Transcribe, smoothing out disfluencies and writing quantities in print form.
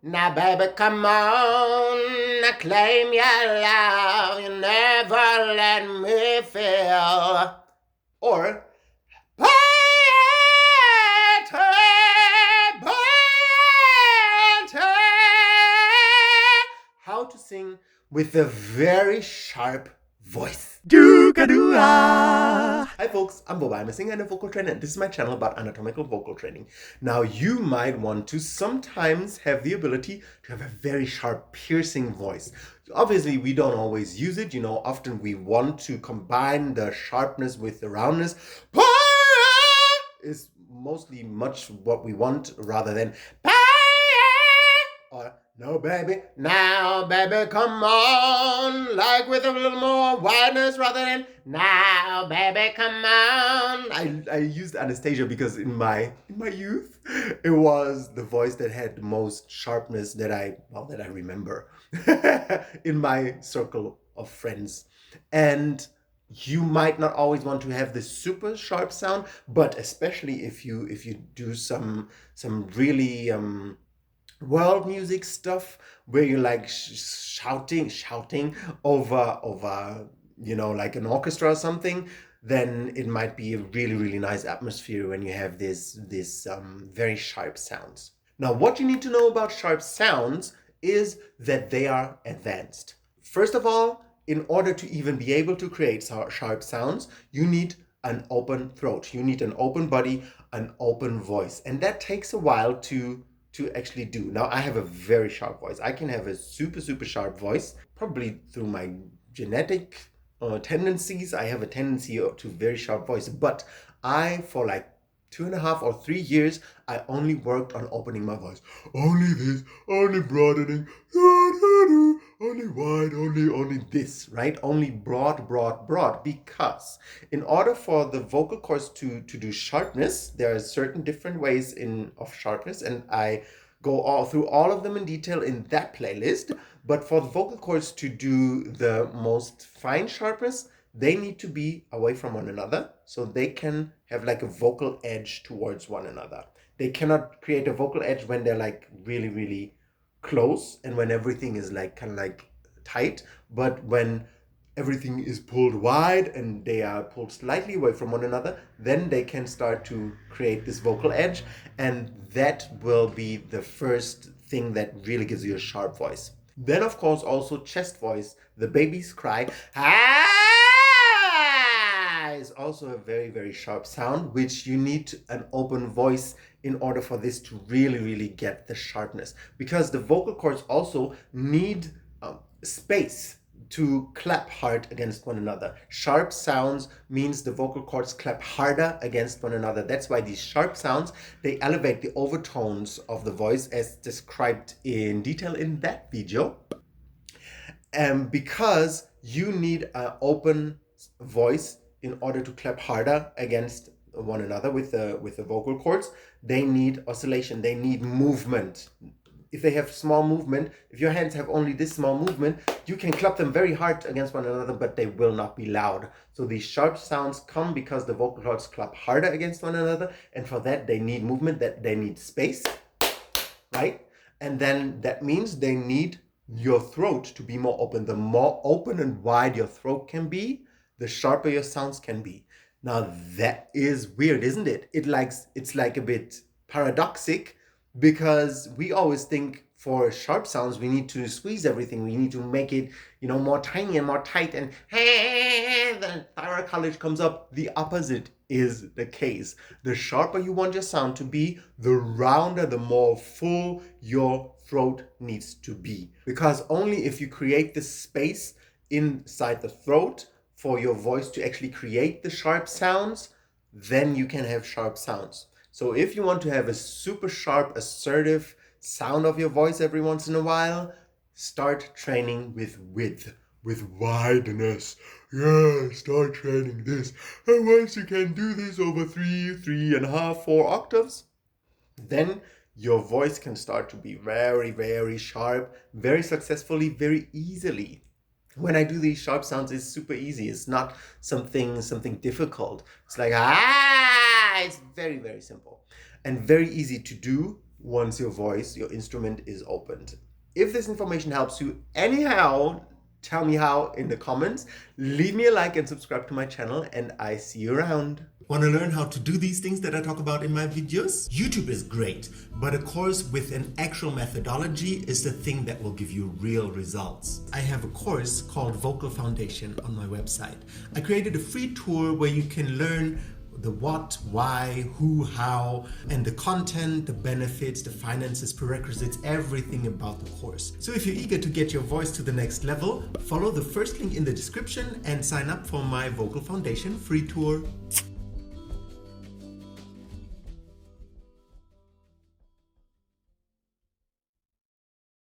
Now, baby, come on, claim your love. You never let me feel. Or, poetry, poetry. How to sing with a very sharp voice. Hi folks, I'm Bob. I'm a singer and a vocal trainer, and this is my channel about anatomical vocal training. Now, you might want to sometimes have the ability to have a very sharp, piercing voice. Obviously, we don't always use it. Often we want to combine the sharpness with the roundness. Is mostly much what we want rather than or no baby, now baby, come on, like with a little more wideness rather than now baby, come on. I used Anastacia because in my youth it was the voice that had the most sharpness that I remember in my circle of friends. And you might not always want to have this super sharp sound, but especially if you do some really world music stuff where you're like shouting over like an orchestra or something, then it might be a really nice atmosphere when you have this very sharp sounds. Now, what you need to know about sharp sounds is that they are advanced. First of all, in order to even be able to create sharp sounds, you need an open throat. You need an open body, an open voice. And that takes a while to actually do. Now, I have a very sharp voice. I can have a super sharp voice, probably through my genetic tendencies. I have a tendency to very sharp voice, but for like 2.5 or 3 years, I only worked on opening my voice. Only this, only broadening, only wide, only this, right? Only broad, because in order for the vocal cords to do sharpness, there are certain different ways of sharpness, and I go through all of them in detail in that playlist. But for the vocal cords to do the most fine sharpness, they need to be away from one another so they can have like a vocal edge towards one another. They cannot create a vocal edge when they're like really close and when everything is like kind of like tight, but when everything is pulled wide and they are pulled slightly away from one another, then they can start to create this vocal edge, and that will be the first thing that really gives you a sharp voice. Then, of course, also chest voice. The baby's cry is also a very sharp sound, which you need an open voice in order for this to really get the sharpness, because the vocal cords also need space to clap hard against one another. Sharp sounds means the vocal cords clap harder against one another. That's why these sharp sounds, they elevate the overtones of the voice as described in detail in that video. Because you need an open voice in order to clap harder against one another with the vocal cords. They need oscillation, they need movement. If they have small movement, if your hands have only this small movement, you can clap them very hard against one another, but they will not be loud. So these sharp sounds come because the vocal cords clap harder against one another, and for that they need movement, that they need space, right? And then that means they need your throat to be more open. The more open and wide your throat can be, the sharper your sounds can be. Now that is weird, isn't it? It's like a bit paradoxic, because we always think for sharp sounds we need to squeeze everything, we need to make it more tiny and more tight, and the thyroid cartilage comes up. The opposite is the case. The sharper you want your sound to be, the rounder, the more full your throat needs to be, because only if you create this space inside the throat for your voice to actually create the sharp sounds, then you can have sharp sounds. So if you want to have a super sharp, assertive sound of your voice every once in a while, start training with width, with wideness. Yeah, start training this. And once you can do this over 3.5, 4 octaves, then your voice can start to be very sharp, very successfully, very easily. When I do these sharp sounds, it's super easy. It's not something difficult. It's like, it's very simple and very easy to do once your voice, your instrument is opened. If this information helps you anyhow, tell me how in the comments. Leave me a like and subscribe to my channel, and I see you around. Want to learn how to do these things that I talk about in my videos? YouTube is great, but a course with an actual methodology is the thing that will give you real results. I have a course called Vocal Foundation on my website. I created a free tour where you can learn the what, why, who, how, and the content, the benefits, the finances, prerequisites, everything about the course. So if you're eager to get your voice to the next level, follow the first link in the description and sign up for my Vocal Foundation free tour.